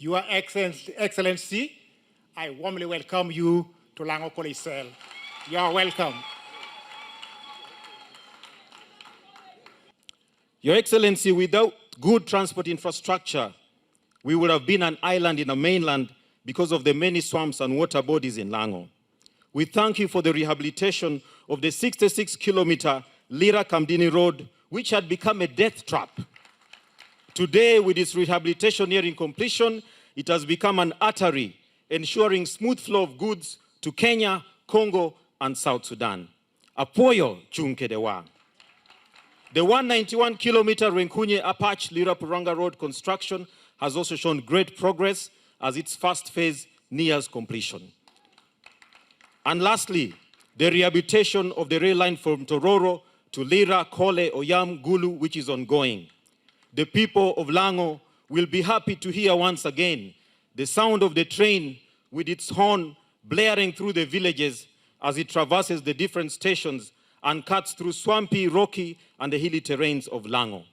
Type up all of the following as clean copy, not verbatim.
Your Excellency, I warmly welcome you to Lango College Cell. You are welcome. Your Excellency, without good transport infrastructure, we would have been an island in the mainland because of the many swamps and water bodies in Lango. We thank you for the rehabilitation of the 66-kilometer Lira-Kamdini Road, which had become a death trap. Today, with its rehabilitation nearing completion, it has become an artery, ensuring smooth flow of goods to Kenya, Congo, and South Sudan. Apoyo chunkedewa. The 191-kilometer Renkunye-Apach-Lira-Puranga Road construction has also shown great progress as its first phase nears completion. And lastly, the rehabilitation of the rail line from Tororo to Lira, Kole, Oyam, Gulu, which is ongoing. The people of Lango will be happy to hear once again the sound of the train with its horn blaring through the villages as it traverses the different stations and cuts through swampy, rocky, and the hilly terrains of Lango.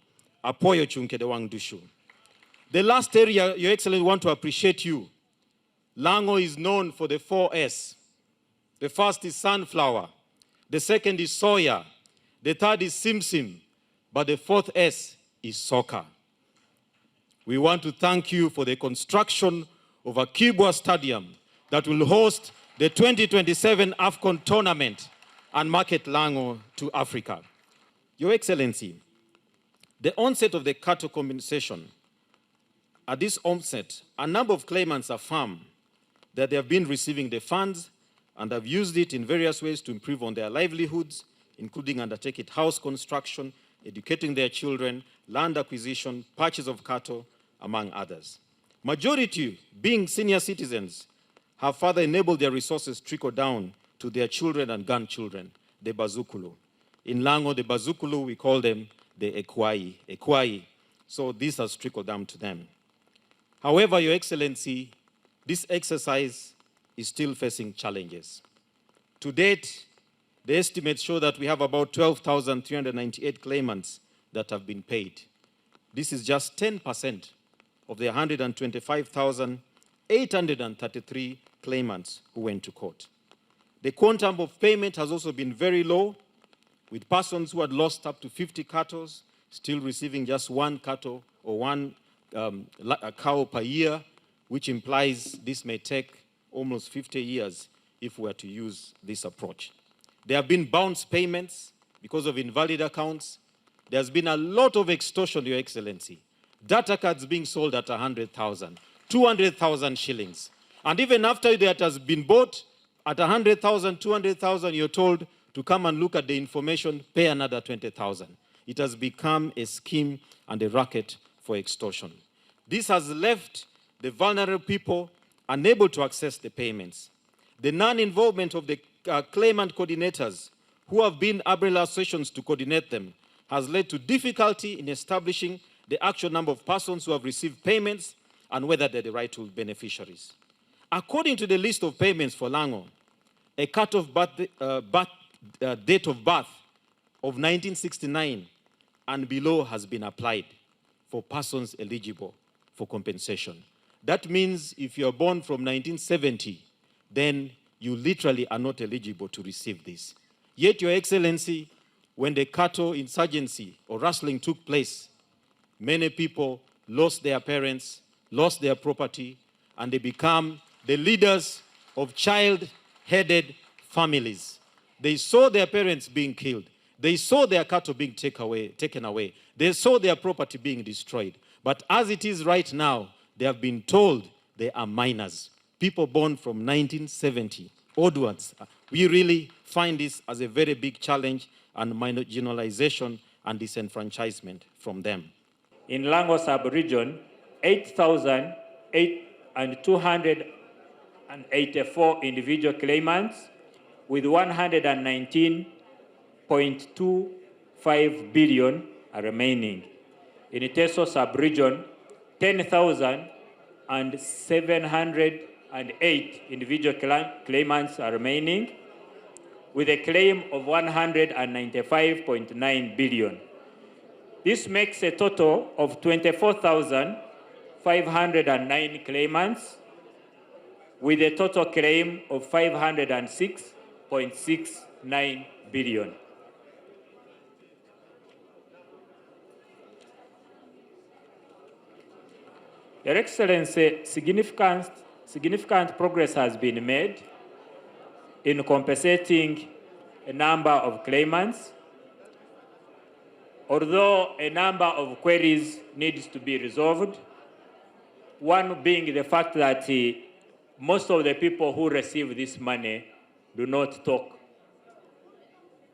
Apoyo chunkedewang dushu. The last area, Your Excellency, want to appreciate you. Lango is known for the 4S. The first is sunflower. The second is soya. The third is simsim. But the fourth S is soccer. We want to thank you for the construction of a Kibwa Stadium that will host the 2027 AFCON tournament and market Lango to Africa. Your Excellency, the onset of the cattle compensation, at this onset, a number of claimants affirm that they have been receiving the funds and have used it in various ways to improve on their livelihoods, including undertaking house construction, educating their children, land acquisition, purchase of cattle, among others. Majority, being senior citizens, have further enabled their resources trickle down to their children and grandchildren, the Bazukulu. In Lango, the Bazukulu, we call them the Ekwai. So this has trickled down to them. However, Your Excellency, this exercise is still facing challenges. To date, the estimates show that we have about 12,398 claimants that have been paid. This is just 10% of the 125,833 claimants who went to court. The quantum of payment has also been very low, with persons who had lost up to 50 cattle still receiving just one cattle or one cow per year, which implies this may take almost 50 years if we were to use this approach. There have been bounce payments because of invalid accounts. There's been a lot of extortion, Your Excellency. Data cards being sold at 100,000, 200,000 shillings. And even after that has been bought at 100,000, 200,000, you're told to come and look at the information, pay another 20,000. It has become a scheme and a racket for extortion. This has left the vulnerable people unable to access the payments. The non-involvement of the claimant coordinators who have been umbrella associations to coordinate them has led to difficulty in establishing the actual number of persons who have received payments and whether they're the rightful beneficiaries. According to the list of payments for Lango, a cut-off date of birth of 1969 and below has been applied for persons eligible for compensation. That means if you're born from 1970, then you literally are not eligible to receive this. Yet, Your Excellency, when the cattle insurgency or rustling took place, many people lost their parents, lost their property, and they become the leaders of child-headed families. They saw their parents being killed. They saw their cattle being taken away. They saw their property being destroyed. But as it is right now, they have been told they are minors. People born from 1970 onwards. We really find this as a very big challenge and marginalization and disenfranchisement from them. In Lango sub-region, 8,284 individual claimants with 119.25 billion are remaining. In Teso sub-region, 10,708 individual claimants are remaining, with a claim of 195.9 billion. This makes a total of 24,000 509 claimants with a total claim of 506.69 billion. Your Excellency, significant progress has been made in compensating a number of claimants, although a number of queries needs to be resolved, one being the fact that most of the people who receive this money do not talk.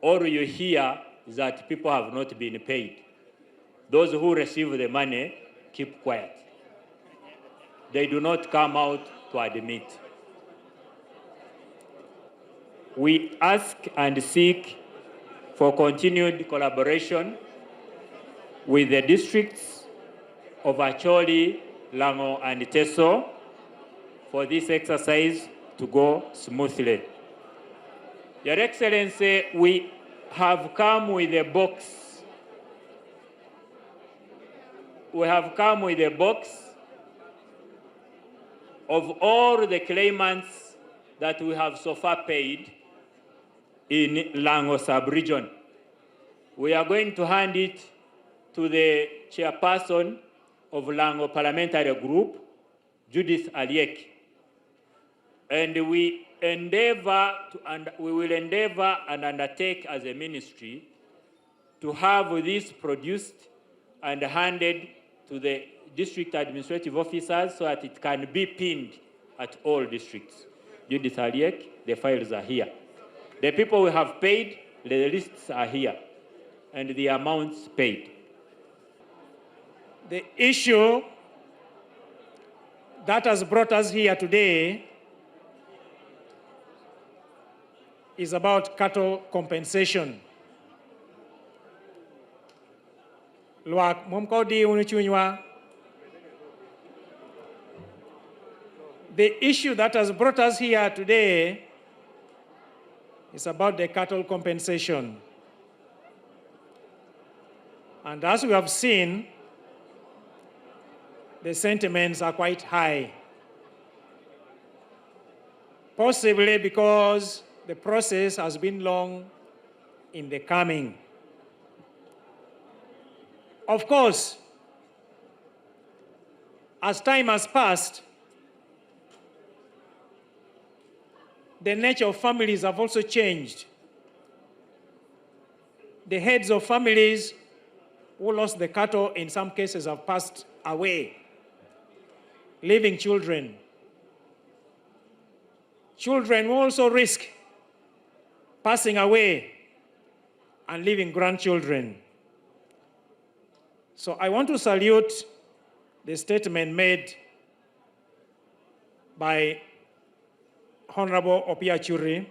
All you hear is that people have not been paid. Those who receive the money keep quiet. They do not come out to admit. We ask and seek for continued collaboration with the districts of Acholi, Lango, and Teso for this exercise to go smoothly. Your Excellency, we have come with a box. We have come with a box of all the claimants that we have so far paid in Lango sub-region. We are going to hand it to the chairperson of Lango Parliamentary Group, Judith Aliek. And we will endeavor and undertake as a ministry to have this produced and handed to the district administrative officers so that it can be pinned at all districts. Judith Aliek, the files are here. The people we have paid, the lists are here, and the amounts paid. The issue that has brought us here today is about cattle compensation. Luak momkodi unuchunywa. The issue that has brought us here today is about the cattle compensation. And as we have seen, the sentiments are quite high. Possibly because the process has been long in the coming. Of course, as time has passed, the nature of families have also changed. The heads of families who lost the cattle in some cases have passed away, leaving children. Children will also risk passing away and leaving grandchildren. So I want to salute the statement made by Honorable Opiachuri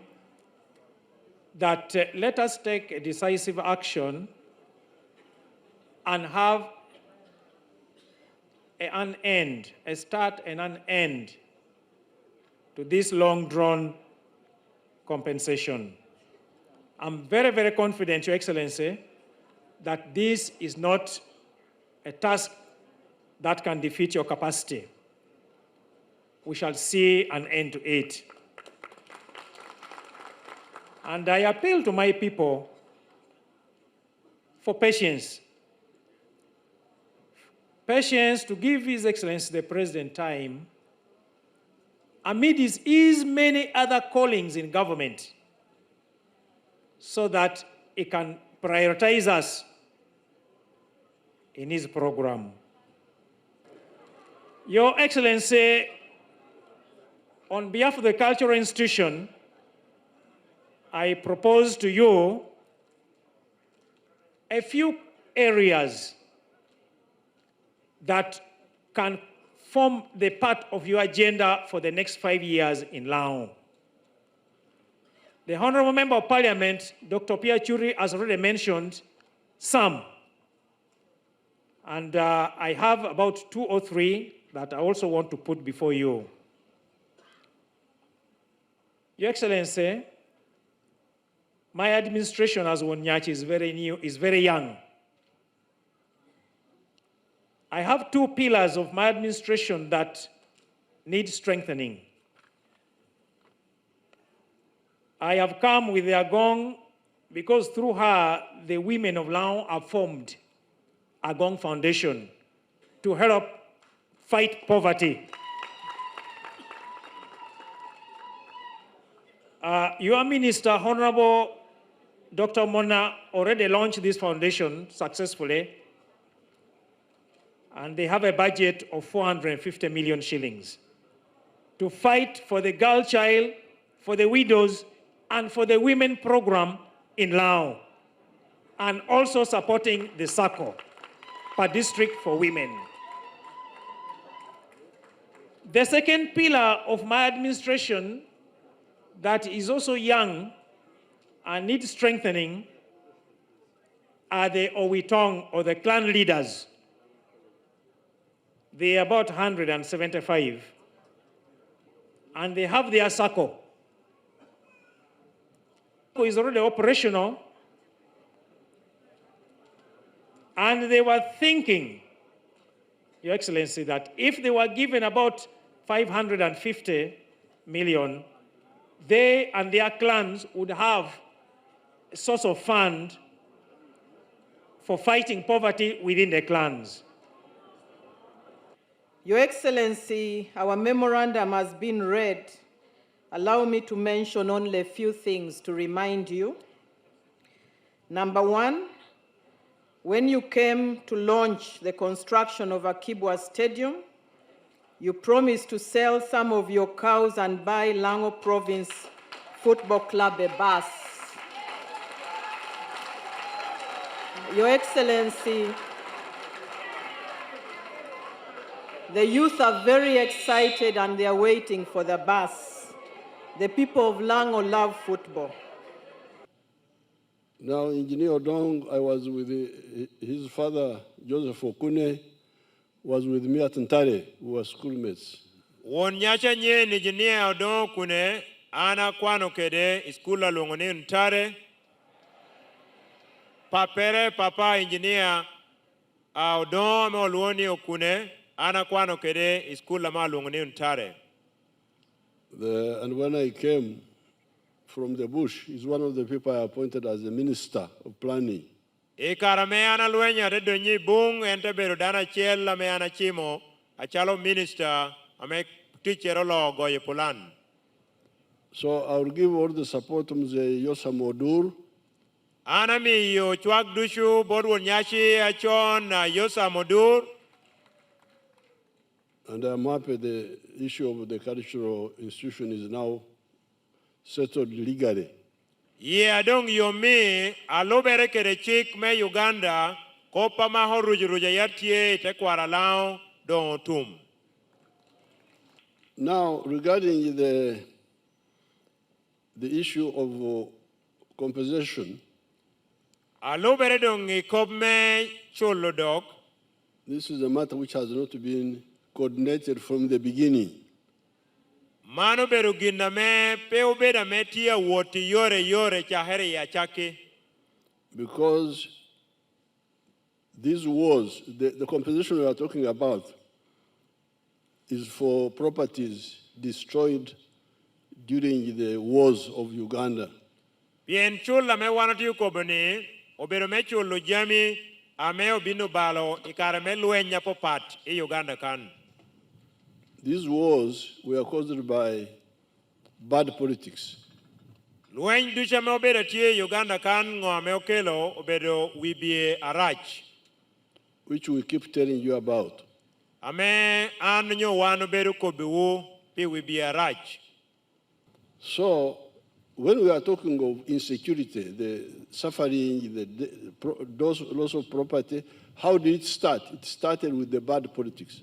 that let us take a decisive action and have an end, a start and an end to this long-drawn compensation. I'm very, very confident, Your Excellency, that this is not a task that can defeat your capacity. We shall see an end to it. And I appeal to my people for patience. Patience to give His Excellency the President time amid his many other callings in government so that he can prioritize us in his program. Your Excellency, on behalf of the cultural institution, I propose to you a few areas that can form the part of your agenda for the next 5 years in Lango. The Honorable Member of Parliament, Dr. Opiachuri, has already mentioned some. And I have about 2 or 3 that I also want to put before you. Your Excellency, my administration as Wonyachi is very new, is very young. I have two pillars of my administration that need strengthening. I have come with their gong because through her, the women of Lango have formed a Gong Foundation to help fight poverty. Your minister, Honorable Dr. Mona, already launched this foundation successfully, and they have a budget of 450 million shillings to fight for the girl child, for the widows, and for the women program in Lao, and also supporting the SACCO per district for women. The second pillar of my administration that is also young and needs strengthening are the Owitong, or the clan leaders. They are about 175, and they have their SACCO. Is already operational, and they were thinking, Your Excellency, that if they were given about 550 million, they and their clans would have a source of fund for fighting poverty within the clans. Your Excellency, our memorandum has been read. Allow me to mention only a few things to remind you. Number one, when you came to launch the construction of Akibwa Stadium, you promised to sell some of your cows and buy Lango Province Football Club a bus. Your Excellency, the youth are very excited and they are waiting for the bus. The people of Lango love football. Now, Engineer Odong, I was with his father, Joseph Okune, was with me at Ntare. We were schoolmates. Won nyacha nye Engineer Odong kune ana kwano kede iskula longone Ntare. Papere papa Engineer Odong me oluoni okune ana kwano kede iskula ma longone Ntare. And when I came from the bush, he's one of the people I appointed as the Minister of Planning. Ikarameana luenya de donyi bung ente berudana chiela meana chimo achalo minister ame teacher lo goye pulan. So I will give all the support to Mzee Yosa Modur. Anami yo chwag dushu bodwon nyashi achon na Yosa Modur. And I'm happy the issue of the cultural institution is now settled legally. Ye adong yomi alobere kere chik me Uganda kopa maho rujuruja yatie te kwara lao don tum. Now, regarding the issue of compensation, Alobere dong ikop me cholo dok. this is a matter which has not been coordinated from the beginning. Mano beruginda me peubeda metia woti yore chahere ya chake. Because these wars, the compensation we are talking about is for properties destroyed during the wars of Uganda. Bien chula me wanati ukobani, obero me chulo jami, ame obino balo, ikare me luenya popat e Uganda kan. These wars were caused by bad politics. Luen ducha me obero tie Uganda kan ngo ame okelo obero wibie arach. Which we keep telling you about. Ame anyo wano beru kobiwu pi wibie arach. So, when we are talking of insecurity, the suffering, the loss of property, how did it start? It started with the bad politics.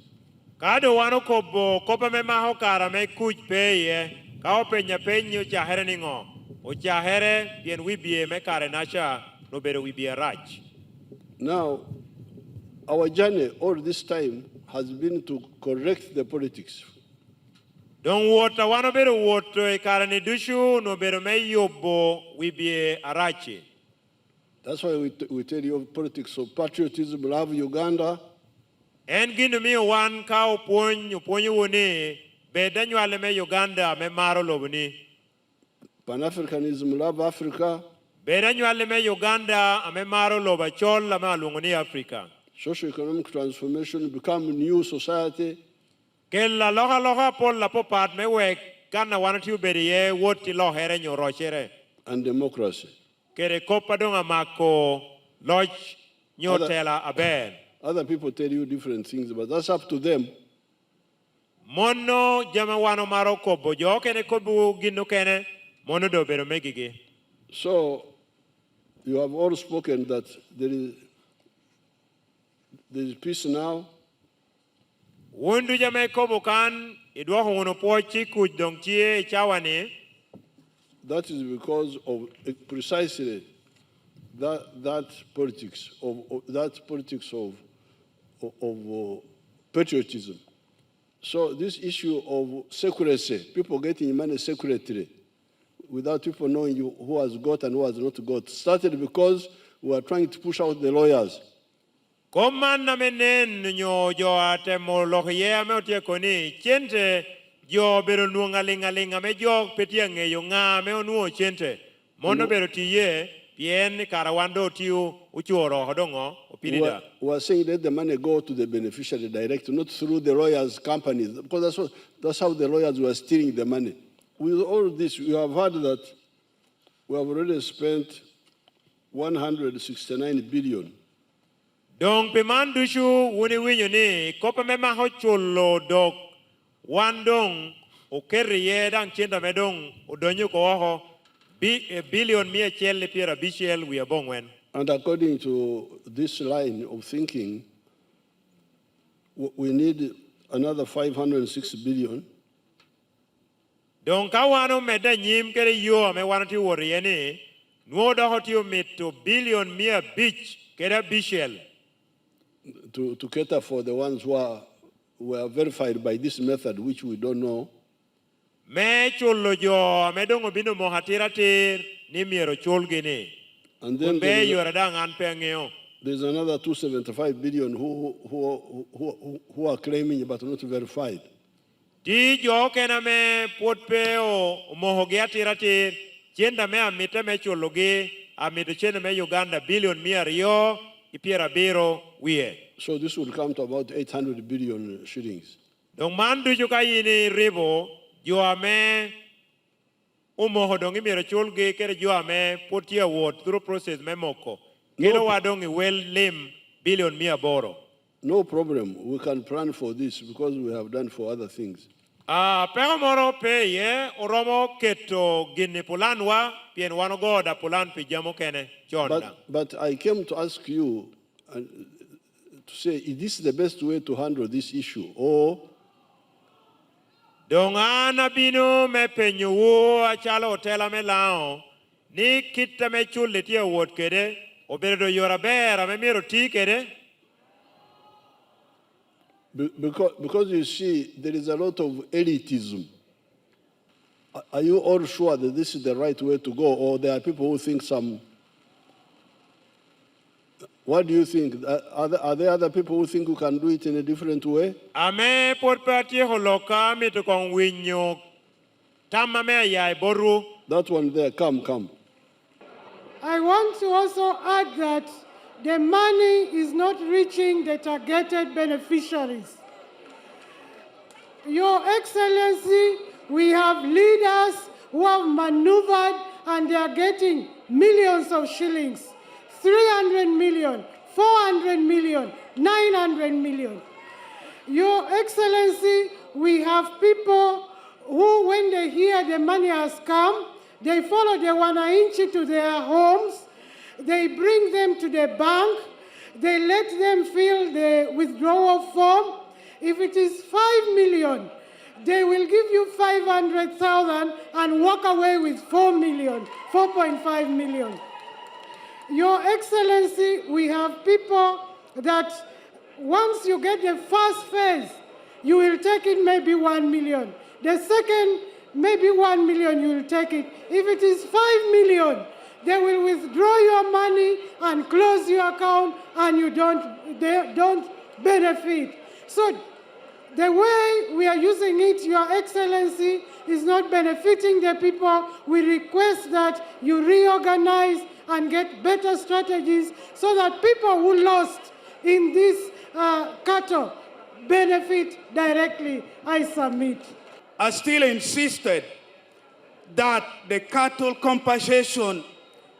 Kado wano kopa me maho kara me kuj peye, kao penya penyo chahere ningo. O chahere bien wibie me kare nasha no beru wibie arach. Now, our journey all this time has been to correct the politics. Don't water wano beru water e kare ni dushu no beru me yobo wibie arachi. That's why we tell you of politics of patriotism, love Uganda. En gino miyo wan ka opuonyo ni bed anywale me Uganda me maro lobni. Pan-Africanism, love Africa. Bed anywale me Uganda ame maro loba chol ame aluongo ni Africa. Socio-economic transformation, become new society. Kella loka pol la popat me wek kana wan tiu bedi ye woti lo here nyorochere. And democracy. Kere kopa donga mako loch nyotela aber. Other people tell you different things, but that's up to them. Mono jama wano maro kobo jo kene kobu gino kene mono do bero megigi. So you have all spoken that there is peace now. Wundu jama kobo kan idwa hono pochi kujong chie chawani. That is because of precisely that politics of patriotism. So this issue of secrecy, people getting money secretly, without people knowing who has got and who has not got, started because we are trying to push out the lawyers. Koman na menen nyo jo atemo lohye me otie koni chente jo bero nuonga linga me jo petia ngeyo nga me onuo chente mono bero tiye pien karawando tiu uchuoro hodongo opirida. We are saying let the money go to the beneficiary direct, not through the lawyers' companies, because that's how the lawyers were stealing the money. With all this, we have heard that we have already spent 169 billion. Dong pimandushu wuni winyo ni kopa mema hochulo dok wandong okeriye dang chenda medong udonyo ko oho billion mia chel piera bichel we abongwen. And according to this line of thinking, we need another 506 billion. Don kawano meda nyim kere yo me wanati worieni nuo do hotio mito billion mia bich kere bichel to cater for the ones who are verified by this method, which we don't know. Me chulo jo me dongo bino mohatira tir ni miero chulgini. And then there's another 275 billion who are claiming but not verified. Ti jo kena me potpe o mohogiatira tir chenda me amite me chulogi amite chenda me Uganda billion mia rio ipiera biro wie. So this will come to about 800 billion shillings. Dong mandu juga ini ribo jo ame umohodongi mira chulgi kere jo ame poti award through process memoko. Kero wadongi well lim billion mia boro. No problem. We can plan for this because we have done for other things. Pero moro pe ye oromo keto gini pulanwa pien wanogoda pulan pijamo kene chonda. But I came to ask you to say, is this the best way to handle this issue? Or Dongana bino me penyuo achalo hotela me lao ni kita me chuleti award kede obedo yorabera me miro ti kede. Because you see, there is a lot of elitism. Are you all sure that this is the right way to go? Or there are people who think some... What do you think? Are there other people who think we can do it in a different way? Ame porpati holoka mitukong winyo tama me ya boru. That one there, come. I want to also add that the money is not reaching the targeted beneficiaries. Your Excellency, we have leaders who have maneuvered and they are getting millions of shillings. 300 million, 400 million, 900 million. Your Excellency, we have people who, when they hear the money has come, they follow the wananchi to their homes, they bring them to the bank, they let them fill the withdrawal form. If it is 5 million, they will give you 500,000 and walk away with 4 million, 4.5 million. Your Excellency, we have people that once you get the first phase, you will take it maybe 1 million. The second, maybe 1 million, you will take it. If it is 5 million, they will withdraw your money and close your account and you don't benefit. So the way we are using it, Your Excellency, is not benefiting the people. We request that you reorganize and get better strategies so that people who lost in this cattle benefit directly. I submit. I still insisted that the cattle compensation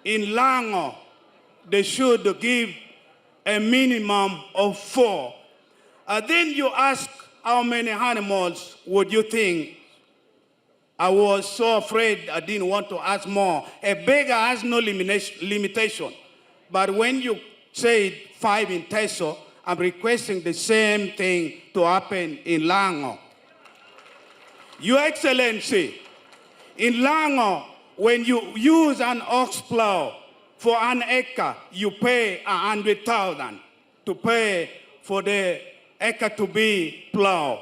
in Lango, they should give a minimum of 4. Then you ask how many animals would you think? I was so afraid I didn't want to ask more. A beggar has no limitation. But when you say 5 in Teso, I'm requesting the same thing to happen in Lango. Your Excellency, in Lango, when you use an ox plow for an acre, you pay 100,000 to pay for the acre to be plowed.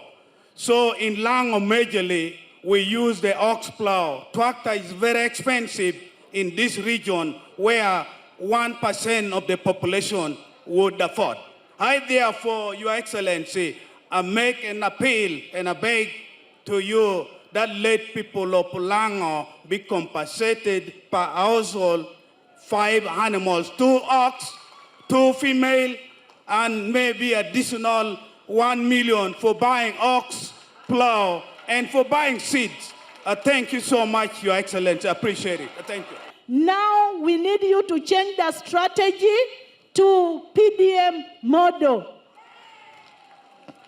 So in Lango majorly, we use the ox plow. Tractor is very expensive in this region where 1% of the population would afford. I therefore, Your Excellency, I make an appeal and I beg to you that let people of Lango be compensated per household 5 animals, 2 ox, 2 female, and maybe additional 1 million for buying ox, plow, and for buying seeds. Thank you so much, Your Excellency. I appreciate it. Thank you. Now we need you to change the strategy to PDM model.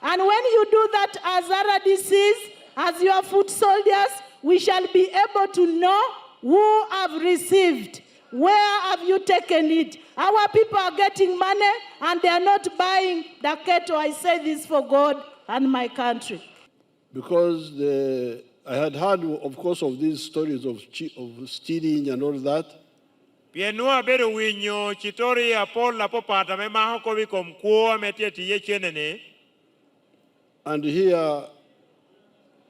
And when you do that as RDCs, as your foot soldiers, we shall be able to know who have received, where have you taken it. Our people are getting money and they are not buying the cattle. I say this for God and my country. Because I had heard, of course, of these stories of stealing and all that. Pienua bedo winyo chitori apol la popata me maho ko bi kom ko metieti ye chenene. And here,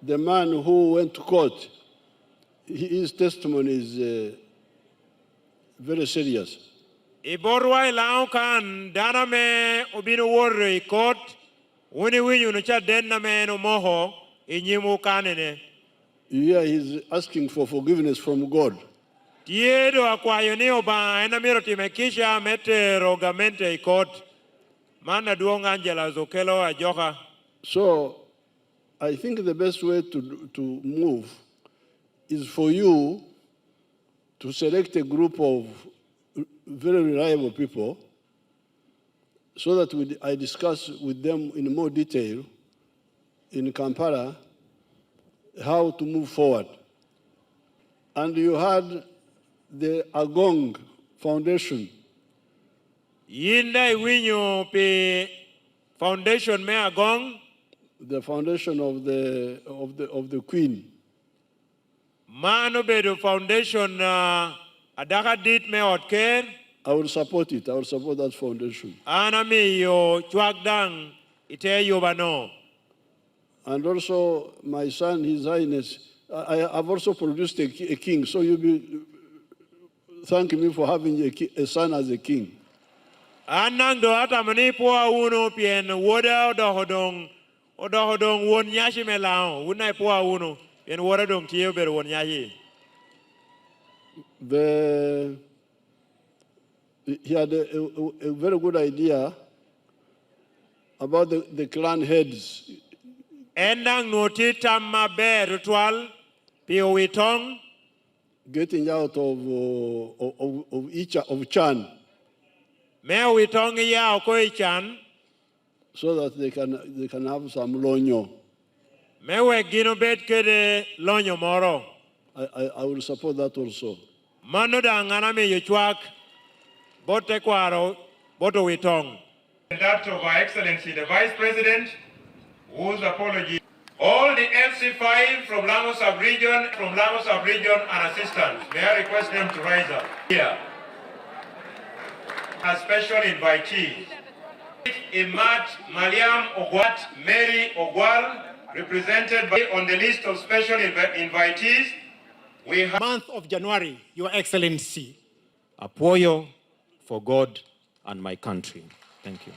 the man who went to court, his testimony is very serious. Iborwa ilao kan dana me obino worre court woni winyo no cha denna me no moho inyimu kanene. Here he's asking for forgiveness from God. Tiedo akwayo ni oba ena miro timekisha mete rogamente court. Mana duong Angela zokelo ajoka. So I think the best way to move is for you to select a group of very reliable people so that I discuss with them in more detail in Kampala how to move forward. And you had the Agong Foundation. Yinda winyo pe foundation me Agong. The foundation of the Queen. Mano bedo foundation adaka dit me otker. I will support it. I will support that foundation. Anami yo chuagdang ite yo bano. And also my son, His Highness, I have also produced a king. So you'll be thanking me for having a son as a king. Anang do atamani po uno pien woda odohodong won nyashi melao unai po uno pien woda dong tiyo ber won nyashi. He had a very good idea about the clan heads. Endang notita mabe ritual pio witong Getting out of Chan. Me witong ya okoi Chan. So that they can have some lonyo. Me we gino bet kede lonyo moro. I will support that also. Mano da ngana me yuchwak bote kwaro boto witong. That of Our Excellency the Vice President, whose apology. All the MC5 from Lango Sub-Region, and assistants, may I request them to rise up here. As special invitees, Imat Mariam Ogwat, Mary Ogwal, represented by on the list of special invitees. We have Month of January, Your Excellency. Apoyo for God and my country. Thank you.